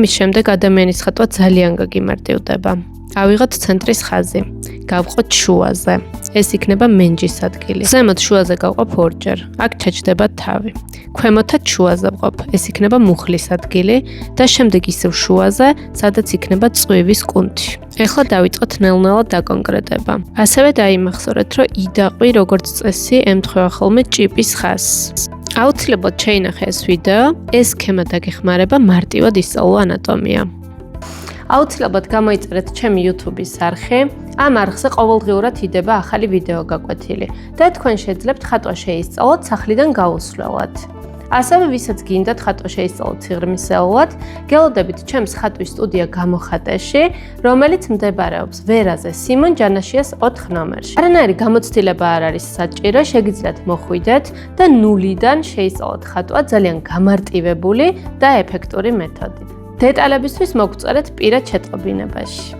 ამის შემდეგ ადამიანის ხატვა ძალიან გაგიმარტივდება. ავიღოთ ცენტრის ხაზი, გავყოთ შუაზე. ეს იქნება მენჯის ადგილი. ზემოთ შუაზე გავყოფ ორჯერ, აქ ჩაჯდება თავი. ქვემოთაც შუაზე ვყოფ, ეს იქნება მუხლის ადგილი და შემდეგ ისევ შუაზე, სადაც იქნება წვივის კუნთი. ეხლა დავიწყოთ ნელ-ნელა დაკონკრეტება. ასევე დაიმახსოვრეთ, რომ იდაყვი როგორც წესი ემთხვევა ხოლმე ჭიპის ხაზს. აუცილებლად შეინახე ეს ვიდეო, ეს სქემა დაგეხმარება მარტივად ისწავლო ანატომია. აუცილებლად გამოიწერეთ ჩემი YouTube-ის არხი. ამ არხზე ყოველდღიურად იდება ახალი ვიდეო გაკვეთილი და თქვენ შეძლებთ ხატვა შეისწავლოთ სახლიდან გაუსვლელად. ასევე ვისაც გინდათ ხატვა შეისწავლოთ სიღრმისეულად, გელოდებით ჩემს ხატვის სტუდია გამოხატეში, რომელიც მდებარეობს ვერაზე სიმონ ჯანაშიას 4 ნომერში. არანაირი გამოცდილება არ არის საჭირო, შეგიძლიათ მოხვიდეთ და ნულიდან შეისწავლოთ ხატვა ძალიან გამარტივებული და ეფექტური მეთოდით. დეტალებისთვის მოგწერეთ პირად შეტყობინებაში.